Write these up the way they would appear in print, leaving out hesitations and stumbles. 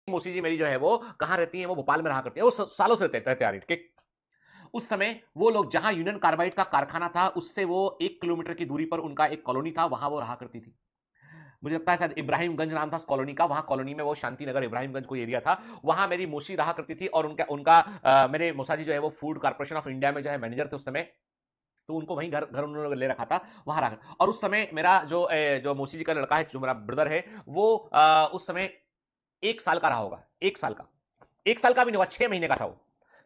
मौसी जी मेरी जो है वो कहां रहती है, वो भोपाल में रहा करती है, वो सालों से रहते आ रही है। उस समय वो लोग जहां यूनियन कार्बाइड का कारखाना था उससे वो 1 किलोमीटर की दूरी पर उनका एक कॉलोनी था, वहां वो रहा करती थी। मुझे लगता है शायद इब्राहिमगंज नाम था उस कॉलोनी का, वहां कॉलोनी में वो शांति नगर इब्राहिमगंज कोई एरिया था, वहां मेरी मौसी रहा करती थी। और उनका उनका मेरे मौसाजी जो है वो फूड कॉर्पोरेशन ऑफ इंडिया में जो है मैनेजर थे उस समय। तो उनको वहीं घर घर उन्होंने ले रखा था, वहां रहा। और उस समय मेरा जो मौसी जी का लड़का है, जो मेरा ब्रदर है, वो उस समय 1 साल का रहा होगा, 1 साल का, 1 साल का भी नहीं हुआ, 6 महीने का था वो,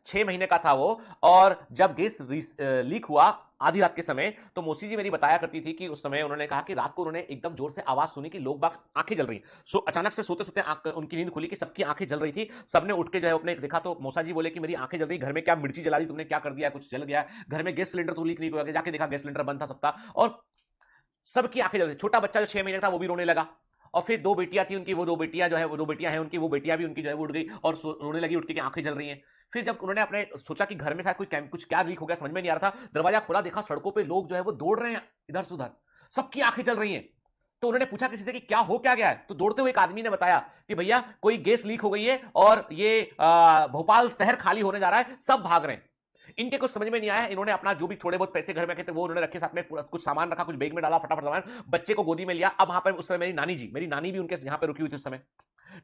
6 महीने का था वो। और जब गैस लीक हुआ आधी रात के समय, तो मौसी जी मेरी बताया करती थी कि उस समय उन्होंने कहा कि रात को उन्होंने एकदम जोर से आवाज सुनी कि लोग बाग आंखें जल रही हैं। अचानक से सोते सोते उनकी नींद खुली कि सबकी आंखें जल रही थी। सबने उठ के जो है अपने देखा, तो मौसा जी बोले कि मेरी आंखें जल रही, घर में क्या मिर्ची जला दी तुमने, क्या कर दिया, कुछ जल गया घर में, गैस सिलेंडर तो लीक नहीं हुआ, जाके देखा गैस सिलेंडर बंद था सबका। और सबकी आंखें जल रही, छोटा बच्चा जो 6 महीने का था वो भी रोने लगा। और फिर 2 बेटियां थी उनकी, वो 2 बेटियां जो है, वो 2 बेटियां हैं उनकी, वो बेटियां भी उनकी जो है वो उठ गई और रोने लगी उठ के कि आंखें जल रही हैं। फिर जब उन्होंने अपने सोचा कि घर में शायद कोई कुछ क्या लीक हो गया, समझ में नहीं आ रहा था, दरवाजा खोला, देखा सड़कों पे लोग जो है वो दौड़ रहे हैं इधर से उधर, सबकी आंखें जल रही हैं। तो उन्होंने पूछा किसी से कि क्या हो क्या गया है, तो दौड़ते हुए एक आदमी ने बताया कि भैया कोई गैस लीक हो गई है और ये भोपाल शहर खाली होने जा रहा है, सब भाग रहे हैं। इनके कुछ समझ में नहीं आया, इन्होंने अपना जो भी थोड़े बहुत पैसे घर में रखे थे वो उन्होंने रखे, साथ में कुछ सामान रखा, कुछ बैग में डाला, फटाफट सामान, बच्चे को गोदी में लिया। अब वहां पर उस समय मेरी नानी भी उनके यहाँ पे रुकी हुई थी उस समय।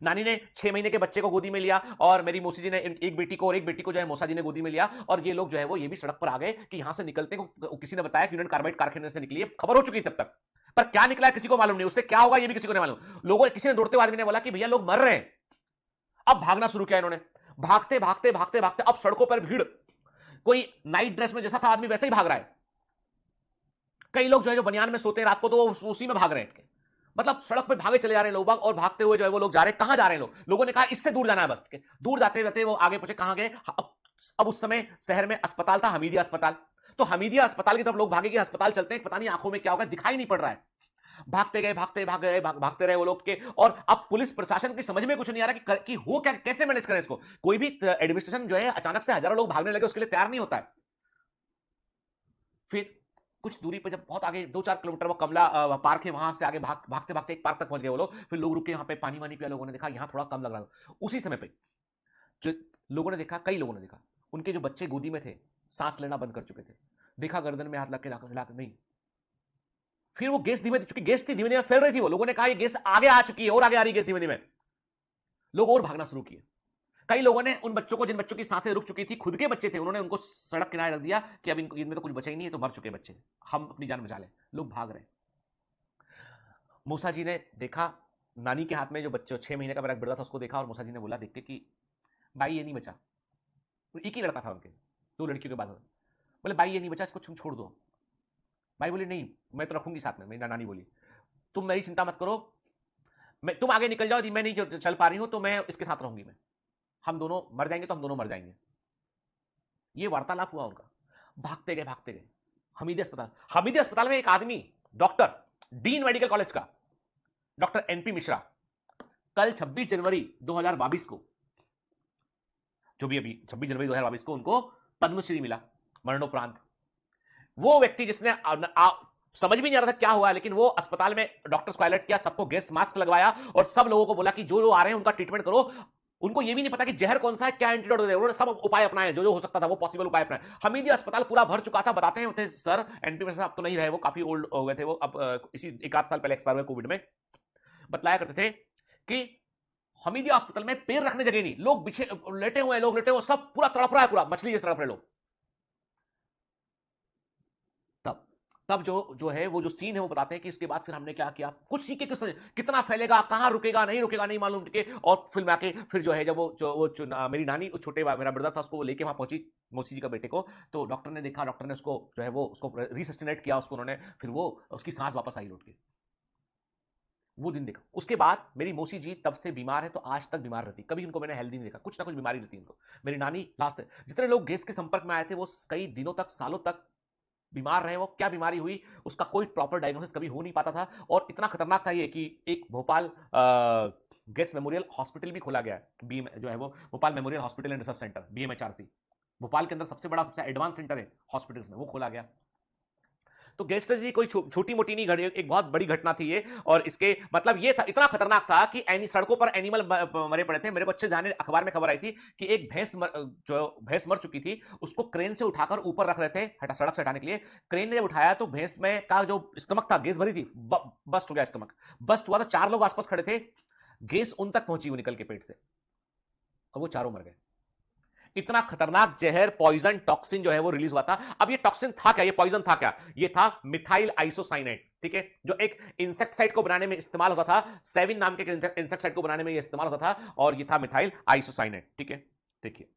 नानी ने 6 महीने के बच्चे को गोदी में लिया, और मेरी मौसी जी ने एक बेटी को, और एक बेटी को जो है मौसा जी ने गोदी में लिया। और ये लोग जो है वो ये भी सड़क पर आ गए कि यहां से निकलते को किसी ने बताया कि यूनियन कार्बाइड कारखाने से निकली है, खबर हो चुकी तब तक, पर क्या निकला है किसी को मालूम नहीं, उससे क्या होगा ये भी किसी को नहीं मालूम। लोगों किसी ने दौड़ते हुए आदमी ने बोला कि भैया लोग मर रहे हैं। अब भागना शुरू किया इन्होंने, भागते भागते भागते भागते, अब सड़कों पर भीड़, कोई नाइट ड्रेस में जैसा था आदमी वैसे ही भाग रहा है। कई लोग जो है जो बनियान में सोते हैं रात को, तो वो उसी में भाग रहे हैं। मतलब सड़क पे भागे चले जा रहे हैं लोग बाग, और भागते हुए जो है वो लोग जा रहे हैं। कहां जा रहे हैं लोगों ने कहा इससे दूर जाना है बस के। दूर जाते जाते वो आगे पहुंचे, कहां गए, अब उस समय शहर में अस्पताल था, हमीदिया अस्पताल। तो हमीदिया अस्पताल की तरफ लोग भागे कि अस्पताल चलते हैं, पता नहीं आंखों में क्या होगा, दिखाई नहीं पड़ रहा है। भागते गए, भागते रहे वो लोग के। और अब पुलिस प्रशासन की समझ में कुछ नहीं आ रहा कि हो क्या, कैसे मैनेज करें इसको। कोई भी एडमिनिस्ट्रेशन जो है अचानक से हजारों लोग भागने लगे उसके लिए तैयार नहीं होता है। फिर कुछ दूरी पर जब बहुत आगे 2-4 किलोमीटर वो कमला पार्क है, वहां से आगे भागते भागते एक पार्क तक पहुंच गए वो लोग। फिर लोग रुके, यहाँ पे पानी वानी पिया, लोगों ने देखा यहाँ थोड़ा कम लग रहा था। उसी समय पे जो लोगों ने देखा, कई लोगों ने देखा, उनके जो बच्चे गोदी में थे सांस लेना बंद कर चुके थे। देखा गर्दन में हाथ लग के हिला नहीं। फिर वो गैस धीमे, चूंकि गैस थी धीमे धीमे फैल रही थी, वो लोगों ने कहा ये गैस आगे आ चुकी है, और आगे आ रही गैस धीमे धीमे। लोग और भागना शुरू किए। कई लोगों ने उन बच्चों को, जिन बच्चों की सांसें रुक चुकी थी, खुद के बच्चे थे, उन्होंने उनको सड़क किनारे रख दिया कि अब इनमें तो कुछ बचा ही नहीं है, तो मर चुके बच्चे, हम अपनी जान बचा लें। लोग भाग रहे हैं। मूसा जी ने देखा नानी के हाथ में जो बच्चे, 6 महीने का मेरा बेटा था, उसको देखा, और मूसा जी ने बोला देख के कि भाई ये नहीं बचा। तो एक ही लड़का था उनके, 2 लड़कियों के बाद। बोले भाई ये नहीं बचा, इसको तुम छोड़ दो। भाई बोले नहीं, मैं तो रखूंगी साथ में। मेरी नानी बोली तुम मेरी चिंता मत करो, तुम आगे निकल जाओ, यदि मैं नहीं चल पा रही हूं तो मैं इसके साथ रहूंगी। मैं, हम दोनों मर जाएंगे तो हम दोनों मर जाएंगे। ये वार्तालाप हुआ उनका। भागते गए, भागते गए हमीदी अस्पताल। हमीदी अस्पताल में एक आदमी, डॉक्टर, डीन मेडिकल कॉलेज का डॉक्टर एनपी मिश्रा, कल 26 जनवरी 2022 को, जो भी अभी 26 जनवरी 2022 को उनको पद्मश्री मिला, मरणोपरांत। वो व्यक्ति जिसने समझ भी नहीं आ रहा था क्या हुआ, लेकिन वो अस्पताल में डॉक्टर्स को अलर्ट किया, सबको गैस मास्क लगवाया, और सब लोगों को बोला कि जो जो आ रहे हैं उनका ट्रीटमेंट करो। उनको ये भी नहीं पता कि जहर कौन सा है, क्या एंटीडोट है, उन्होंने सब उपाय अपनाए, जो जो हो सकता था वो पॉसिबल उपाय अपनाए। हमीदी अस्पताल पूरा भर चुका था। बताते हैं थे सर एनपी में, अब तो नहीं रहे, वो काफी ओल्ड हो गए थे वो, अब इसी 1 आध साल पहले एक्सपायर हुए कोविड में। बतलाया करते थे कि हमीदी अस्पताल में पैर रखने जगह नहीं, लोग बिछे लेटे हुए, लोग लेटे हुए, सब पूरा तड़प रहा है, पूरा मछली जैसे तड़प रहे लोग। तब तब जो जो है वो जो सीन है वो बताते हैं कि उसके बाद फिर हमने क्या किया, कुछ सीखे, कितना फैलेगा, कहां रुकेगा नहीं मालूम के। और फिर मैं आके फिर जो है जब मेरी नानी, छोटे मेरा ब्रदर था, उसको लेके वहां पहुंची, मौसी जी का बेटे को। तो डॉक्टर ने देखा, डॉक्टर ने उसको जो है वो उसको रिसस्टिनेट किया उसको उन्होंने, फिर वो उसकी सांस वापस आई लौट के। वो दिन देखा। उसके बाद मेरी मौसी जी तब से बीमार है, तो आज तक बीमार रहती, कभी उनको मैंने हेल्दी नहीं देखा, कुछ ना कुछ बीमारी रहती उनको। मेरी नानी लास्ट, जितने लोग गैस के संपर्क में आए थे वो कई दिनों तक, सालों तक बीमार रहे। वो क्या बीमारी हुई उसका कोई प्रॉपर डायग्नोसिस कभी हो नहीं पाता था। और इतना खतरनाक था ये कि एक भोपाल गैस मेमोरियल हॉस्पिटल भी खोला गया है, बी जो है वो Bhopal memorial hospital and research centre, BMHRC, Bhopal के अंदर सबसे बड़ा, सबसे एडवांस सेंटर है हॉस्पिटल्स में, वो खोला गया। तो गैस ट्रेजेडी कोई छोटी मोटी नहीं घड़ी, एक बहुत बड़ी घटना थी ये। और इसके मतलब ये था, इतना खतरनाक था कि सड़कों पर एनिमल मरे पड़े थे। मेरे को अच्छे जाने अखबार में खबर आई थी कि एक जो भैंस मर चुकी थी, उसको क्रेन से उठाकर ऊपर रख रहे थे सड़क से हटाने के लिए। क्रेन ने जब उठाया तो भैंस में का जो स्टमक था, गैस भरी थी, बस्ट हो गया स्टमक। बस्ट हुआ तो 4 लोग आसपास खड़े थे, गैस उन तक पहुंची वो निकल के पेट से, और वो चारों मर गए। इतना खतरनाक जहर, पॉइजन, टॉक्सिन जो है वो रिलीज हुआ था। अब ये टॉक्सिन था क्या, ये पॉइजन था क्या? ये था मिथाइल आइसोसाइनेट, ठीक है, जो एक इंसेक्टिसाइड को बनाने में इस्तेमाल होता था। सेविन नाम के इंसेक्टिसाइड को बनाने में ये इस्तेमाल होता था, और ये था मिथाइल आइसोसाइनेट, ठीक है। देखिए